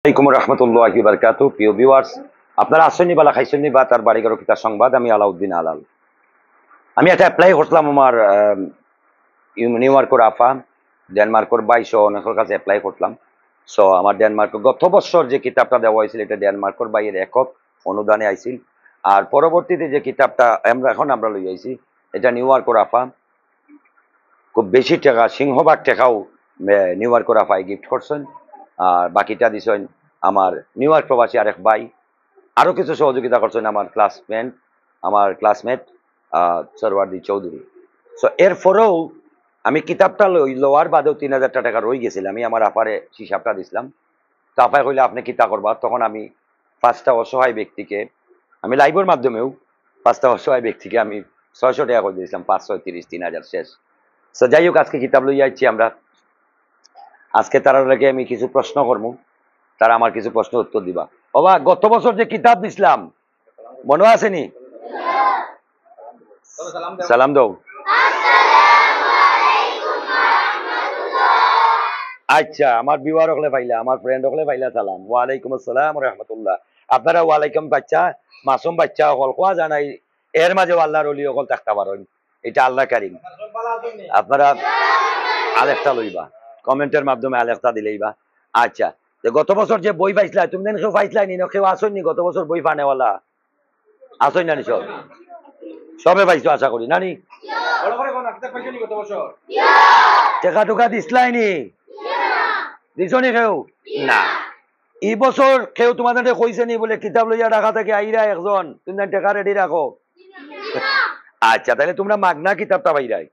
রহমতুল্লাহি বারাকাতু। প্রিয় ভিউয়ার্স, আপনারা আসেননি বালা খাইছেননি বা তার বাড়ি ঘর কিতার সংবাদ। আমি আলাউদ্দিন আলাল। আমি একটা অ্যাপ্লাই করলাম আমার নিউ ইয়র্কের আফা ডেনমার্কের 22 অনেকের কাছে অ্যাপ্লাই করলাম। সো আমার ডেনমার্কের গত বছর যে কিতাবটা দেওয়া হয়েছিল এটা ডেনমার্কের বাইরের একক অনুদানে আইছিল। আর পরবর্তীতে যে কিতাবটা আমরা লই আইছি এটা নিউ ইয়র্কের আফা খুব বেশি টাকা সিংহভাগ টাকাও নিউ ইয়র্কের আফাই গিফট করছেন। আর বাকিটা দিছেন আমার নিউ ইয়র্ক প্রবাসী আরেক ভাই। আরো কিছু সহযোগিতা করছেন আমার ক্লাসমেট সরওয়ার্দি চৌধুরী। সো এরপরেও আমি কিতাবটা লওয়ার বাদেও 3000 টাকা রয়ে গেছিল। আমি আমার আপারে হিসাবটা দিছিলাম। তো আপায় কইলে আপনি কিতা করবা, তখন আমি 5টা অসহায় ব্যক্তিকে, আমি লাইভের মাধ্যমেও 5টা অসহায় ব্যক্তিকে আমি 600 টাকা করে দিয়েছিলাম। 530 3000 শেষ। সো যাই হোক, আজকে কিতাব লইয়া আইছি আমরা। আজকে তারা লাগে আমি কিছু প্রশ্ন করবো, তারা আমার কিছু প্রশ্ন উত্তর দিবা। বাবা, গত বছর যে কিতাব দিছিলাম মনে আসেনি? সালাম দাও। আচ্ছা, আমার বিওয়ার হলে পাইলা, আমার ফ্রেন্ড হলে পাইলা সালাম। ওয়ালাইকুম আসসালাম রহমতুল্লাহ। আপনারা ওয়ালাইকুম বাচ্চা, মাসুম বাচ্চা হল কোয়া জানাই, এর মাঝে আল্লাহর ওলি হল থাকতে পারেন। এটা আল্লাহ কারিম। আপনারা আলেখটা লইবা, কমেন্টের মাধ্যমে আলেখটা দিলেইবা। আচ্ছা, গত বছর যে বই পাইছিলা, তুমি দেন কেউ পাইছিলা নি? কেউ আসেননি গত বছর বই পানেওয়ালা? আসেন নানি? সব সবে পাইছো আশা করি নানি। টেকা টুকা দিসলাই নি? দিছনি কেউ? না। এই বছর কেউ তোমাদের কইছে নি বলে কিতাব লইয়া ঢাকা থেকে আইরা একজন তুমি টেকা রেডি রাখো? আচ্ছা, তাহলে তোমরা মাগনা কিতাবটা পাইরাই,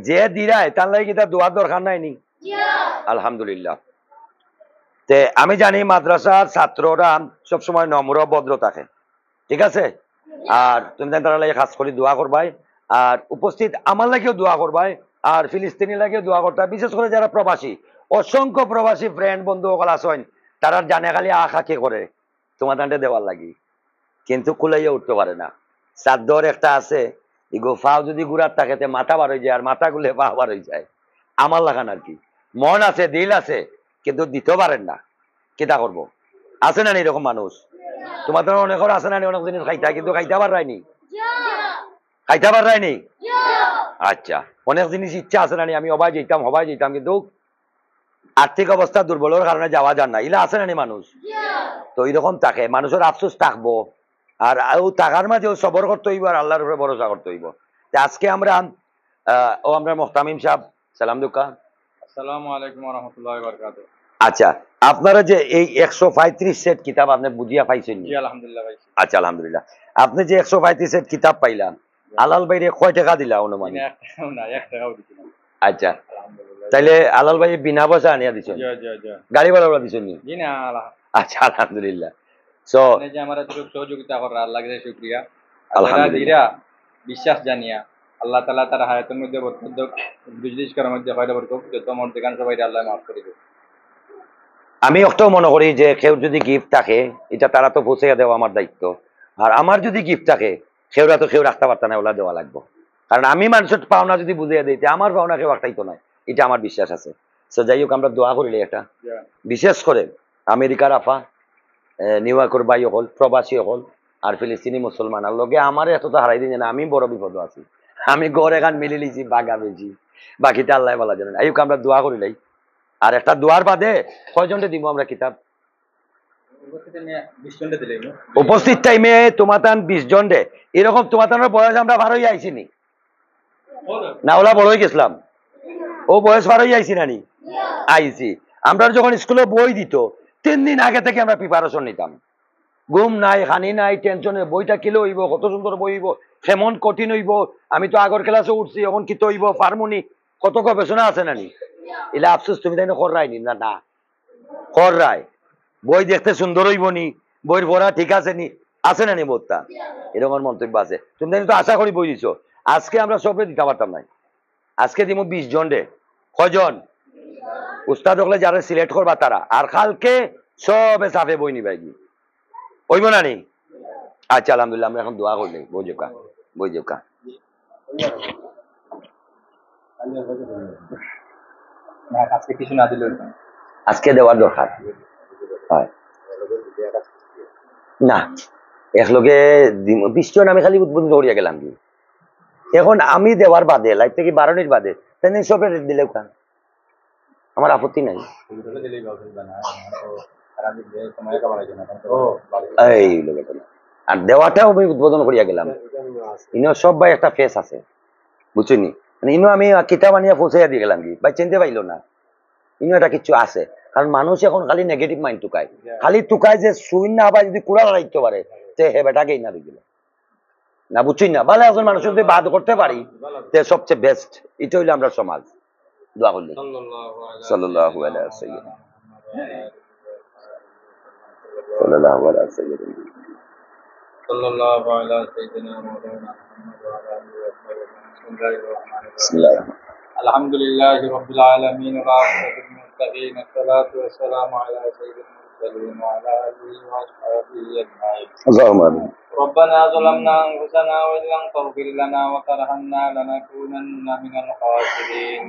যে দিরাই তার লাগে কিতাব দোয়ার দরকার নাই নি? আলহামদুলিল্লাহ। তে আমি জানি মাদ্রাসার ছাত্ররা সবসময় নম্র ভদ্র থাকে, ঠিক আছে? আর তুমি তারা লাগে খাস করে দোয়া করবাই, আর উপস্থিত আমার লাগেও দোয়া করবাই, আর ফিলিস্তিনি লাগেও দোয়া করতে। বিশেষ করে যারা প্রবাসী, অসংখ্য প্রবাসী ফ্রেন্ড বন্ধু সকল আছেন, তারা জানে খালি আশা কে করে তোমাদের দেওয়ার লাগি, কিন্তু কুলাইয়া উঠতে পারে না। চাদর একটা আছে, ইগো ফাও যদি গুড়ার থাকে মাথা বার হয়ে যায়, আর মাথা গুলে পা বার হয়ে যায়। আমার লাগান আর কি, মন আছে দিল আছে কিন্তু দিতে পারেন না। কেটা করবো? আছে না এরকম মানুষ? তোমাদের অনেকের আছে না অনেক জিনিস খাইতা কিন্তু খাইতে পারায়নি? খাইতে পারায়নি? আচ্ছা, অনেক জিনিস ইচ্ছা আছে না আমি হবাই যেতাম কিন্তু আর্থিক অবস্থা দুর্বলের কারণে যাওয়া যান না। ইলা আছে না মানুষ? তো এইরকম থাকে, মানুষের আফসোস থাকবো, আর টাকার মাঝেও সবর করতে হইব, আর আল্লাহর উপরে ভরসা করতে হইব। আজকে আমরা আমরা মুহতামিম সাহেব সালাম দুকা। আসসালামু আলাইকুম ওয়া রাহমাতুল্লাহি ওয়া বারাকাতুহু। আচ্ছা, আপনারা যে এই 135 সেট কিতাব আপনি বুঝিয়া পাইছেন? জি আলহামদুলিল্লাহ ভাই। আচ্ছা, আলহামদুলিল্লাহ। আপনি যে 135 সেট কিতাব পাইলাম, আলাল ভাইরে কয় টাকা দিলা অনুমান? না, এক টাকাও দিছি না। আচ্ছা, তাইলে আলাল ভাই বিনা পয়সা আনিয়া দিছেন? জি জি জি। গাড়ি ভাড়া দিছেন নি? জি না। আচ্ছা, আলহামদুলিল্লাহ। সো আপনি যে আমাদের একটু সহযোগিতা করার আল্লাহকে শুকরিয়া। আলহামদুলিল্লাহ। বিশ্বাস জানিয়া আল্লাহ তাআলা তার হায়াতের মধ্যে বরকত বিজলিশ করার মধ্যে হয় বরকত, যত মন দেখান সবাই আল্লাহ মাফ করে দেবে। আমি একটাও মনে করি যে কেউ যদি গিফট থাকে এটা তারা তো পৌঁছে দেওয়া আমার দায়িত্ব, আর আমার যদি গিফট থাকে সেওরা তো কেউ রাখতে পারত না, ওলা দেওয়া লাগবো। কারণ আমি মানুষের পাওনা যদি বুঝিয়ে দিতে আমার পাওনা কেউ রাখতাইতো না, এটা আমার বিশ্বাস আছে। সো যাই হোক, আমরা দোয়া করিলে এটা বিশেষ করে আমেরিকার আফা, নিউ ইয়র্কের ভাই হল, প্রবাসী হল, আর ফিলিস্তিনি মুসলমান আর লগে আমার এত তো হারাই দিন না। আমি বড় বিপদ আছি, আমি গড় এখান মিলে লিছি, বাগা বেছি, বাকিটা আল্লাহ বলা জানেন। এই হোক, আমরা দোয়া করিলাই। আর একটা দোয়ার বাদে কয়জনকে দিব আমরা কিতাব? উপস্থিত টাইমে তোমাতান 20 জন রে। এরকম তোমাতানোর বয়স আমরা বার হয়ে আইছি নি? না, ওলা বড় হয়ে গেছিলাম। ও বয়স বার হয়ে আইছি নানি? আইছি। আমরা যখন স্কুলে বই দিত 3 দিন আগে থেকে আমরা প্রিপারেশন নিতাম। ঘুম নাই, হানি নাই, টেনশনে বইটা কিলো হইব, কত সুন্দর বই হইব, কেমন কঠিন হইব। আমি তো আগর ক্লাসে উঠছি, এখন কি তো হইব ফার্মনি, কত গবেষণা আছে নানি। এলে আফসোস তুমি তাই কর রায় নি না? না কর রায়। বই দেখতে সুন্দর হইব নি, বইয়ের পড়া ঠিক আছে নি, আছে না নি বোধটা? এরকম মন্তব্য আছে। তুমি তো আশা করি বই দিছো। আজকে আমরা সবে দিতে পারতাম নাই, আজকে দিব 20 জন রে। কয়জন? উস্তাদ হলে যারা সিলেক্ট করবা তারা, আর কালকে সবে সাফে বই নিবাই গিয়ে হইব না নি? আচ্ছা, আলহামদুলিল্লাহ। আমরা এখন দোয়া করলে বই যোকা আজকে কিছু না দিলেও আজকে দেওয়ার দরকার। হয় না একলগে 20 জন আমি খালি উদ্বোধন করিয়া গেলাম কি এখন আমি দেওয়ার বাদে লাইফ থেকে 12 বাদে তাই সব রেট দিলেও কান আমার আপত্তি নাই এই লোকে আর দেওয়াটাও আমি উদ্বোধন করিয়া গেলাম ইনো সব ভাই একটা ফেস আছে বুঝছিনি মানে ইনো আমি কিতাব আনিয়া পৌঁছাইয়া দিয়ে গেলাম কি ভাই চিনতে পাইলো না ইনো একটা কিছু আছে কারণ মানুষ এখন খালি নেগেটিভ মাইন্ড টুকায় খালি টুকায় যে শূন্য আবার যদি কুড়া লাগাইতে পারে তে হে বেটাকেই না দিল না বুঝছি না ভালো একজন মানুষের যদি বাদ করতে পারি তে সবচেয়ে বেস্ট এটা হইলো আমরা সমাজ দোয়া করলি সাল্লাল্লাহু আলাইহি সাল্লাম সাল্লাল্লাহু আলাইহি সাল্লাম sallallahu ala sayyidina Maulana Muhammad wa ala alihi wa sahbihi bismillahir alhamdulillahi rabbil alamin wa rahmatul muttaqin assalatu wassalamu ala sayyidil mursalin wa ala alihi wa sahbihi ajma'in Allahumma amin ربنا ظلمنا أنفسنا وإن لم تغفر لنا وترحمنا لنكونن من الخاسرين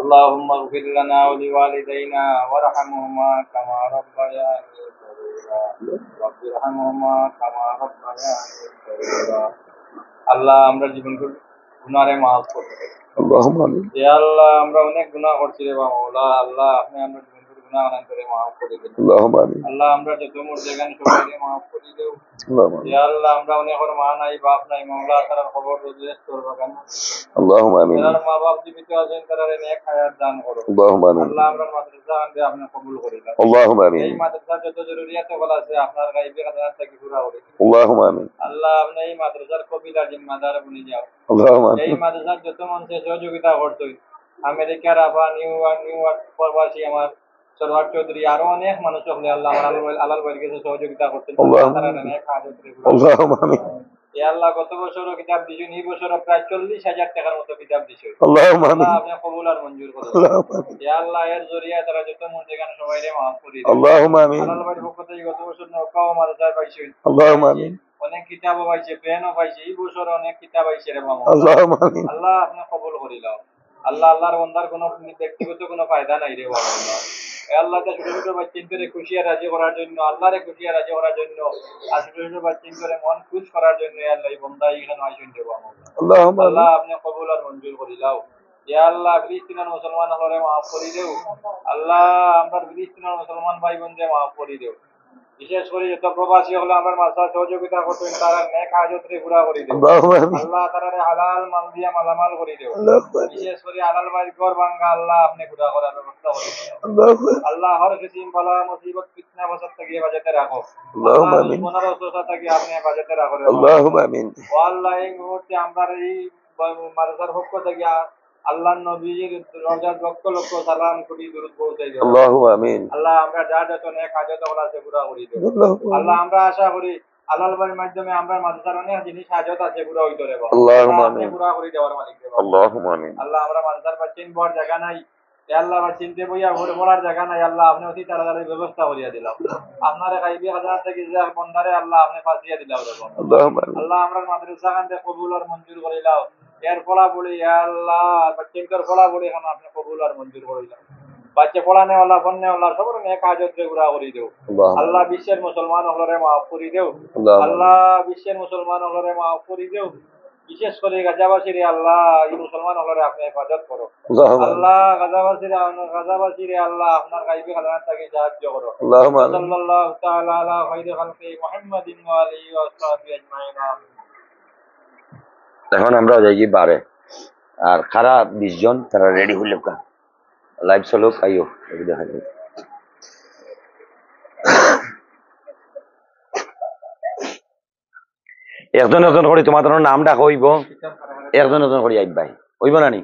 اللهم اغفر لنا ولوالدينا وارحمهما كما ربياني صغيرا رب ارحمهما كما ربياني صغيرا আল্লাহ আমরা জীবনকে গুনাহে maaf করে দেন Allahumma amin ইয়া আল্লাহ আমরা অনেক গুনাহ করছি রে মাওলা আল্লাহ আপনি আমরা জীবনকে গুনাহ না করে maaf করে দেন Allahumma amin আল্লাহ আমরা যত মোর জায়গায় সবাইকে maaf করে দেও Allahumma amin ইয়া আল্লাহ আমরা অনেক ওর মা নাই বাপ নাই মাওলা তার খবর রোজেস করবা কেন Allahumma amin তার মা বাপ জীবিত আছেন তারা নেক হায়াত দান করো Allahumma amin আল্লাহ আমরা মাদ্রাসা আনবে আপনি কবুল করে দাও Allahumma এই amin মাদ্রাসা যত জরুরিয়াত বলা আছে আপনার গাইবে খাজানা থেকে পুরা করে Allahumma amin আল্লাহ আপনি এই মাদ্রাসার কবিতার জিম্মাদার বনে যাও Allahumma এই amin মাদ্রাসার যত মানুষের সহযোগিতা করতই আমেরিকার আফা নিউইয়র্ক প্রবাসী আমার সরওয়ার চৌধুরী আরো অনেক মানুষ হলে আল্লাহ আমার আলাল ভাইকে সহযোগিতা করতেন তারা নেক হাজত রে Allahumma amin ইয়া আল্লাহ গত বছরও কিতাব দিছেন এই বছরও প্রায় 40,000 টাকার মতো কিতাব দিছেন Allahumma amin আল্লাহ আপনি কবুল আর মঞ্জুর করুন Allahumma amin ইয়া আল্লাহ এর জরিয়া তারা যত মন যেখানে সবাইরে maaf করে দিন Allahumma amin আলাল ভাইয়ের পক্ষ থেকে গত বছর নৌকাও মাদ্রাসায় পাইছেন Allahumma amin অনেক কিতাবও পাইছে পেনও পাইছে এই বছর অনেক কিতাব আইছে রে মামা Allahumma amin আল্লাহ আপনি কবুল করে দাও আল্লাহ আল্লাহর বান্দার কোনো ব্যক্তিগত কোনো ফায়দা নাই রে বাবা এ আল্লাহ তা ছোট ছোট বাচ্চাদের খুশি আর রাজি করার জন্য আল্লাহরে খুশি আর রাজি করার জন্য আর ছোট ছোট বাচ্চাদের মন খুশ করার জন্য আল্লাহ এই বান্দা এখানে আইছেন রে বাবা Allahumma amin আল্লাহ আপনি কবুল আর মঞ্জুর করে দাও ইয়া আল্লাহ ফিলিস্তিনের মুসলমান হলরে maaf করে দেও আল্লাহ আমরা ফিলিস্তিনের মুসলমান ভাই বোনদের maaf করে দেও বিশেষ করে যত প্রবাসী হলো আমার মাসা সহযোগিতা করতেন তারা নেক হাজত রে পুরা করে দেও Allahumma amin আল্লাহ তারারে হালাল মাল দিয়া মালামাল করে দেও বিশেষ করে হালাল ভাই ঘর ভাঙ্গা আল্লাহ আপনি পুরা করার ব্যবস্থা করে দেও আল্লাহ হর কিসিম বালা মুসিবত ফিতনা বসত থেকে বাজাতে রাখো Allahumma amin মনের অসুস্থতা থেকে আপনি বাজাতে রাখো রে Allahumma amin ও আল্লাহ এই মুহূর্তে আমরা এই মাদ্রাসার পক্ষ থেকে আল্লাহর নবীর রওজার লক্ষ লক্ষ সালাম কোটি দরুদ পৌঁছাই দাও Allahumma amin আল্লাহ আমরা যা যত নেক হাজত হলো আছে পুরা করে দেও Allahumma আল্লাহ আমরা আশা করি আল্লাহর বাড়ির মাধ্যমে আমরা মাদ্রাসার অনেক জিনিস হাজত আছে পুরা হইতো রে বাবা Allahumma আপনি amin পুরা করে দেওয়ার মালিক রে বাবা Allahumma amin আল্লাহ আমরা মাদ্রাসার বাচ্চিন বড় জায়গা নাই এ আল্লাহ বা চিনতে বইয়া ঘুরে বলার জায়গা নাই আল্লাহ আপনি অতি তাড়াতাড়ি ব্যবস্থা করিয়া দিলাম আপনারে গাইবি হাজার থেকে যে বন্দারে আল্লাহ আপনি ফাঁসিয়া দিলাম রে বাবা Allahumma amin আল্লাহ আমরা মাদ্রাসা কান্দে কবুল আর মঞ্জুর করিলাও এর ফলা বলি ইয়া আল্লাহ বাচ্চাদের ফলা বলি এখন আপনি কবুল আর মঞ্জুর করিলাম বাচ্চা পড়ানে ওয়ালা বন্নে ওয়ালা সবার নেক হাজত রে গুড়া করি দেও আল্লাহ বিশ্বের মুসলমান হলরে maaf করে দেও আল্লাহ বিশ্বের মুসলমান হলরে maaf করে দেও বিশেষ করে গাজাবাসীরে আল্লাহ এই মুসলমান হলরে আপনি হেফাজত করো আল্লাহ গাজাবাসীরে আল্লাহ আপনার গাইবি খাজানা থেকে সাহায্য করো Allahumma amin সাল্লাল্লাহু তাআলা আলা খায়রি খালকি মুহাম্মাদিন ওয়া আলিহি ওয়া সাহবিহি আজমাইন এখন আমরা যাই কি বারে আর খারা 20 জন তারা রেডি হইল কা লাইভ চলুক আইও এই দেখা যায় একজন একজন করে তোমাদের নামটা কইব একজন একজন করে আইব ভাই হইব না নি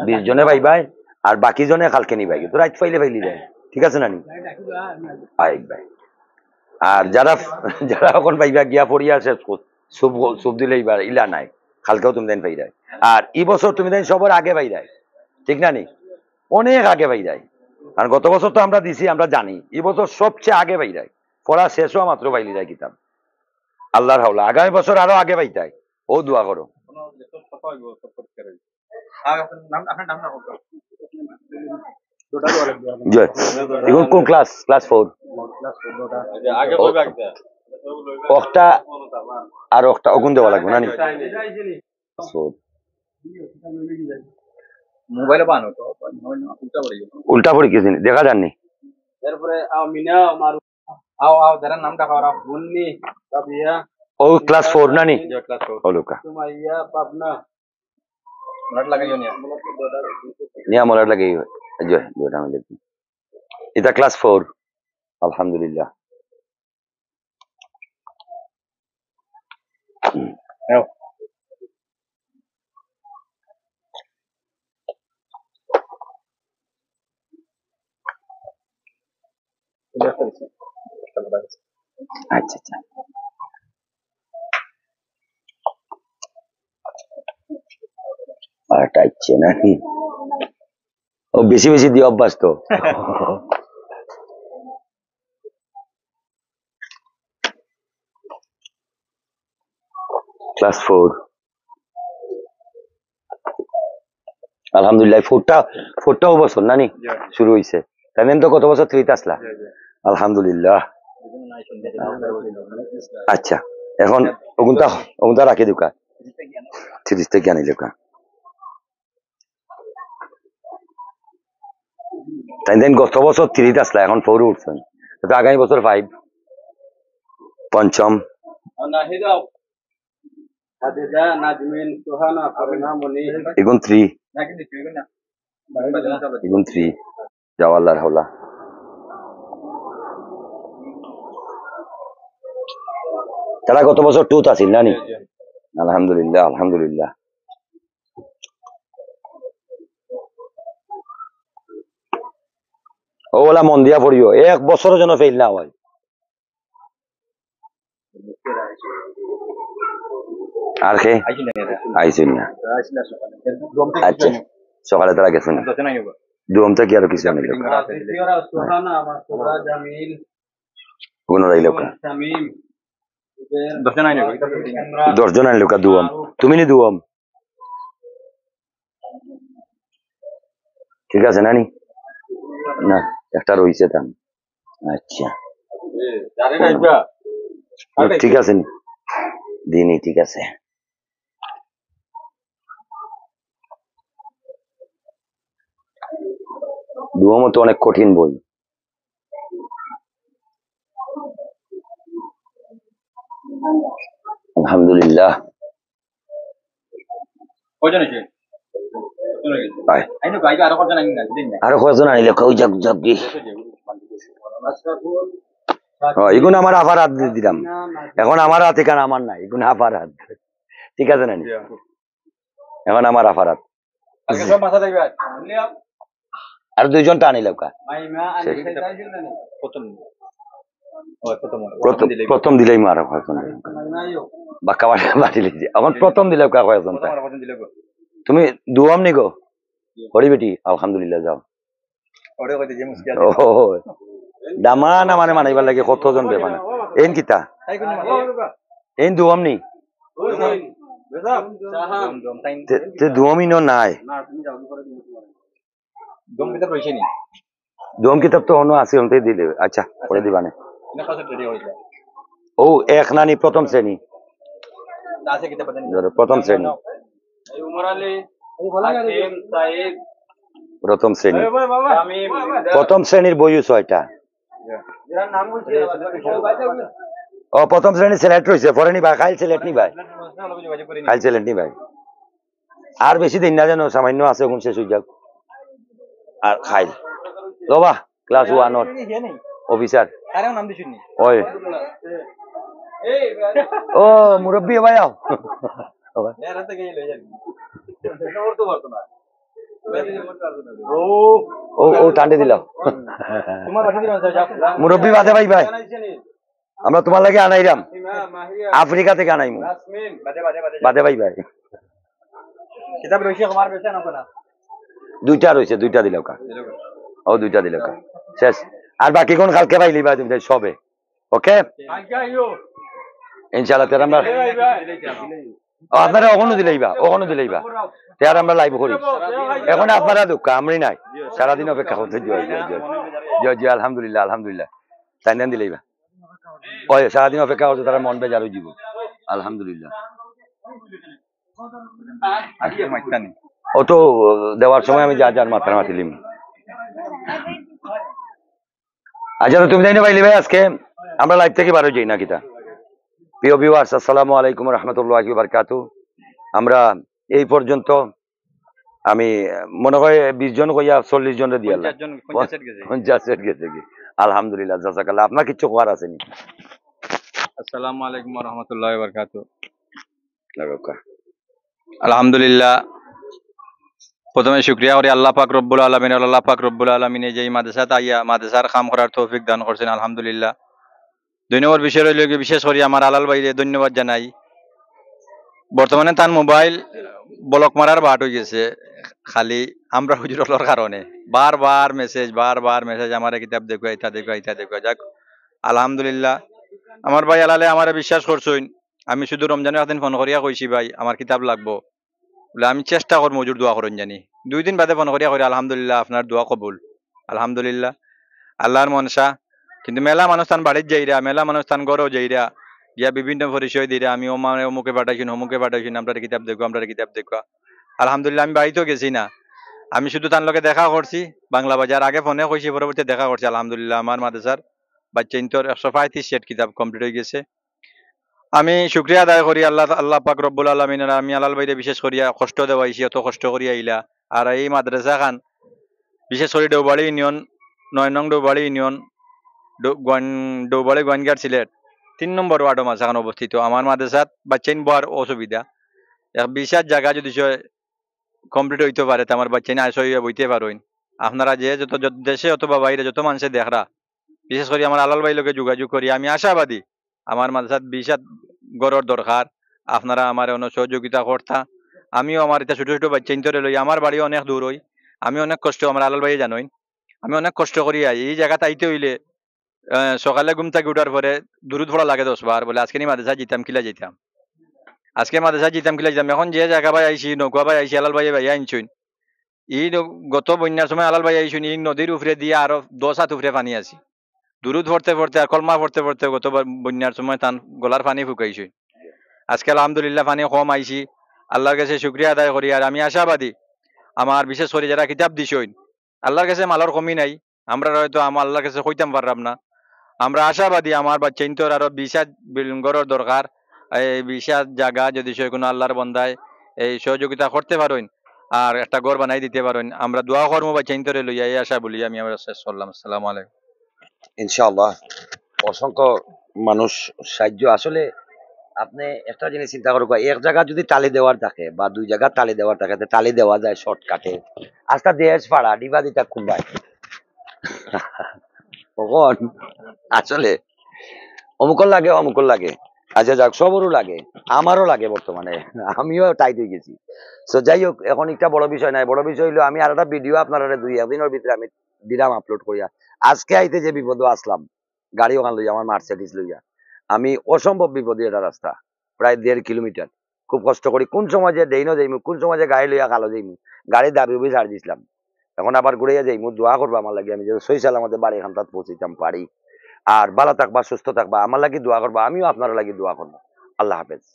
20 জনে ভাই ভাই আর বাকি জনে কালকে নি ভাই তো রাত পাইলে পাইলি যায় ঠিক আছে না নি আইব ভাই আর যারা যারা এখন ভাইবা গিয়া পড়িয়া আছে সুপ সুপ দিলে এইবার ইলা নাই কালকেও তুমি দেন পাইরাই আর এই বছর তুমি দেন সবার আগে পাইরাই ঠিক না নি অনেক আগে পাইরাই আর গত বছর তো আমরা দিছি আমরা জানি এই বছর সবচেয়ে আগে পাইরাই পড়া শেষ হওয়া মাত্র পাইলি যায় কিতাব আল্লাহর হাওলা আগামী বছর আরো আগে পাইতাই ও দোয়া করো আপনার নাম জয় এখন কোন ক্লাস ক্লাস 4 আগে কইবা একটা একটা আর একটা অগুন দেওয়া লাগবে না নি মোবাইলে বানো তো উল্টা পড়ে গেল উল্টা পড়ে গেছে দেখা যাননি এরপরে আও মিনা মারু আও যারা নামটা খাওয়া মুন্নি তাবিয়া ও ক্লাস 4 না নি ক্লাস 4 ও লোকা সুমাইয়া পাবনা মরাট লাগাইও নিয়া মলার লাগে জয় জয়টা আমি দেখি এটা ক্লাস 4 আলহামদুলিল্লাহ নাও আচ্ছা আচ্ছা আটা ইচ্ছে নাকি ও বেশি বেশি দিয়ে অভ্যাস তো ক্লাস 4 আলহামদুলিল্লাহ ফোরটাও বছর নানি শুরু হয়েছে তাই তো কত বছর 3 আসলা আলহামদুলিল্লাহ আচ্ছা এখন ওগুনটা রাখি দুকা 30 থেকে আনি লেখা তাই দেন গত বছর 3 আসলা এখন 4 উঠছেন তো আগামী বছর 5 পঞ্চম নাহিদাও হাদিদা নাজমিন সুহানা ফারনা মনি এখন 3 নাকি দিছিস না এখন 3 জাওয়াল্লাহ হাওলা তারা গত বছর 2 আছিল নানি আলহামদুলিল্লাহ আলহামদুলিল্লাহ ওলা মন দিয়া পড়িও এক বছরের জন্য ফেল না হয় আর কে আইসিন না আচ্ছা সকালে তারা গেছেন দুমটা কি আর কিছু আনি কোন রাইল 10 জন আনি লোকা দুম তুমি নি দুম ঠিক আছে নানি না একটা রইছে তাম আচ্ছা ঠিক আছে দিনই ঠিক আছে দুম তো অনেক কঠিন বই আলহামদুলিল্লাহ আরো কয়জন আনিলে কই যাক যাক দি এগুন আমার আবার হাত দিয়ে দিলাম এখন আমার হাত এখানে আমার নাই এগুন আবার হাত ঠিক আছে নানি এখন আমার আফার হাত আর 2 জন টানি লোকা প্রথম দিলেই মারা কয়জন বাক্কা বাটি লিখছি এখন প্রথম দিলে কয়জন তুমি দুয়াম নি গো হরি বেটি আলহামদুলিল্লাহ যাও দামা না মানে মানাইবার লাগে কতজন বেমানা এন কিতা এন দুয়াম নি দুয়ামি নাই দম কিতাব তো অন্য আছে অন্তে দিলে আচ্ছা করে দিবা না ও এক নানি প্রথম শ্রেণী প্রথম শ্রেণী প্রথম শ্রেণী প্রথম শ্রেণীর বইও 6টা ও প্রথম শ্রেণীর সিলেক্ট হয়েছে পরে নি ভাই খাইল সিলেক্ট নি ভাই খাইল সিলেক্ট নি ভাই আর বেশি দিন না জানো সামান্য আছে কোন শেষ হয়ে যাক আর খাইল বাবা ক্লাস 1 অফিসার ওই ও মুরব্বী ভাই আও ও টান্ডে দিলাম মুরব্বী বাদে ভাই ভাই আমরা তোমার লাগে আনাইলাম আফ্রিকা থেকে আনাইমু বাদে ভাই ভাই দুইটা রয়েছে 2টা দিল ও 2টা দিল শেষ আর বাকি কোন কালকে পাইলি ভাই তুমি সবে ওকে ইনশাআল্লাহ তেরা আমরা আপনারা ওখানে দিলেইবা আর আমরা লাইভ করি এখন আপনারা দুঃখ আমরি নাই সারাদিন অপেক্ষা করতে জয় আলহামদুলিল্লাহ তাই দিলেইবা ওই সারাদিন অপেক্ষা করতে তারা মন বেজার হয়ে যাব আলহামদুলিল্লাহ ও তো দেওয়ার সময় আমি যা যার মাত্রা মাতিলিম আচ্ছা তো তুমি জানি পাইলি ভাই আজকে আমরা লাইভ থেকে বারো যাই না কিতা প্রিয় ভিউয়ার্স আসসালামু আলাইকুম রহমতুল্লাহি ওয়া বারাকাতুহু আমরা এই পর্যন্ত আমি মনে হয় 20 জন কইয়া 40 জনের দিয়ে 50 সেট গেছে কি আলহামদুলিল্লাহ জাযাকাল্লাহ আপনার কিছু করার আছে নি আসসালামু আলাইকুম ওয়া রাহমাতুল্লাহি ওয়া বারাকাতুহু আলহামদুলিল্লাহ প্রথমে শুকরিয়া করি আল্লাহ পাক রব্বুল আলামিন যে মাদ্রাসাত আইয়া মাদ্রাসার কাম করার তৌফিক দান করছেন আলহামদুলিল্লাহ। 2 নম্বর বিষয় রইল বিশেষ করে আমার আলাল ভাইরে ধন্যবাদ জানাই। বর্তমানে তার মোবাইল ব্লক মারার বাট হয়ে গেছে খালি আমরা হুজুরর কারণে বারবার মেসেজ আমার কিতাব দেখো এটা দেখো যাক আলহামদুলিল্লাহ আমার ভাই আলালে আমারে বিশ্বাস করছইন। আমি শুধু রমজানের দিন ফোন করিয়া কইছি ভাই আমার কিতাব লাগবো বলে আমি চেষ্টা করবো হুজুর দোয়া করেন জানি 2 দিন বাদে ফোন করিয়া করি আলহামদুলিল্লাহ আপনার দোয়া কবুল আলহামদুলিল্লাহ আল্লাহর মনসা। কিন্তু মেলা মানুষ তান বাড়ির যাইরা মেলা মানুষ তান গড়ও যাইরা গিয়া বিভিন্ন পরিচয় দিরা আমি অমুকে পাঠাইছি আপনার কিতাব দেখো আলহামদুলিল্লাহ আমি বাড়িতেও গেছি না আমি শুধু তার লগে দেখা করছি বাংলা বাজার আগে ফোনে কইছি পরবর্তী দেখা করছি আলহামদুলিল্লাহ আমার মাদ্রাসার বাচ্চা ইন্তর 135 সেট কিতাব কমপ্লিট হয়ে গেছে। আমি শুকরিয়া আদায় করি আল্লাহ পাক রব্বুল আলামিন আমি আলাল ভাইরে বিশেষ করিয়া কষ্ট দেওয়াইছি অত কষ্ট করিয়া আইলা আর এই মাদ্রাসা খান বিশেষ করে ডৌবাড়ি ইউনিয়ন 9 নং ডৌবাড়ি ইউনিয়ন ডৌবাড়ি গোয়াইনঘাট সিলেট 3 নম্বর ওয়ার্ড মাঝখানে অবস্থিত। আমার মাদ্রাসাত বাচ্চাইন বড় অসুবিধা এক বিশাল জায়গা যদি কমপ্লিট হইতে পারে তো আমার বাচ্চাইন আইসা হইয়া বইতে পারেন আপনারা যে যত দেশে অথবা বাইরে যত মানুষে দেখরা বিশেষ করে আমার আলাল ভাই লোকে যোগাযোগ করি আমি আশাবাদী আমার মাদ্রাসাত বিশাল গড়র দরকার আপনারা আমার অনেক সহযোগিতা করতা। আমিও আমার এটা ছোট ছোট বাচ্চা ইন্তরে লই আমার বাড়ি অনেক দূর হই আমি অনেক কষ্ট আমার আলাল ভাই জানোই আমি অনেক কষ্ট করি এই জায়গাতে আইতে হইলে সকালে ঘুম থেকে উঠার পরে দুরুদ পড়া লাগে 10 বার বলে আজকে মাদ্রাসা যেতাম কিলা যেতাম এখন যে জায়গা ভাই আইসি নৌকা ভাই আইসি আলাল ভাই আনছুন এই গত বন্যার সময় আলাল ভাই আইসুন এই নদীর উপরে দিয়ে আরো 10 হাত উপরে পানি আছে দুরুদ পড়তে আর কলমা পড়তে গত বন্যার সময় তান গলার পানি ফুকাইছে আজকে আলহামদুলিল্লাহ পানি কম আইছি আল্লাহর কাছে শুকরিয়া আদায় করি আর আমি আশাবাদী আমার বিশেষ করে যারা কিতাব দিছইন আল্লাহর কাছে মালার কমি নাই আমরা হয়তো আমার আল্লাহর কাছে কইতাম পারলাম না আমরা আশাবাদী আমার বাচ্চা ইন্তর আরো 20 বিল্ডিংর দরকার এই 20 জায়গা যদি সে কোনো আল্লাহর বন্দায় এই সহযোগিতা করতে পারেন আর একটা ঘর বানাই দিতে পারেন আমরা দোয়া করবো বাচ্চা ইন্তরে লইয়া এই আশা বলি আমি আমার শেষ করলাম। আসসালামু আলাইকুম। ইনশাআল্লাহ অসংখ্য মানুষ সাহায্য আসলে আপনি একটা জিনিস চিন্তা করবো এক জায়গা যদি টালি দেওয়ার থাকে বা 2 জায়গা টালি দেওয়ার থাকে টালি দেওয়া যায় শর্টকাটে আজটা দেশ পাড়া ডিবা দিতা খুলবাই কখন আসলে অমুকর লাগে আচ্ছা যাক সবরও লাগে আমারও লাগে বর্তমানে আমিও টাইট হয়ে গেছি। তো যাই হোক এখন একটা বড় বিষয় নাই বড় বিষয় হইলো আমি আর একটা ভিডিও আপনারা 2 দিনের ভিতরে আমি দিলাম আপলোড করিয়া আজকে আইতে যে বিপদ আসলাম গাড়ি ওখান লইয়া আমার মার্সিডিজ লইয়া আমি অসম্ভব বিপদী এটা রাস্তা প্রায় 1.5 কিলোমিটার খুব কষ্ট করি কোন সময় যে দেইনো যাইমু কোন সময় যে গাড়ি লইয়া কালো যাইমু গাড়ি দাবি উবি ছাড় দিছিলাম এখন আবার ঘুরাইয়া যাইমু দোয়া করবো আমার লাগে আমি যে সই সালামতে বাড়ি এখান তাত পৌঁছিতাম পারি আর ভালো থাকবা সুস্থ থাকবা আমার লাগি দোয়া করবা আমিও আপনার লাগি দোয়া করবো। আল্লাহ হাফেজ।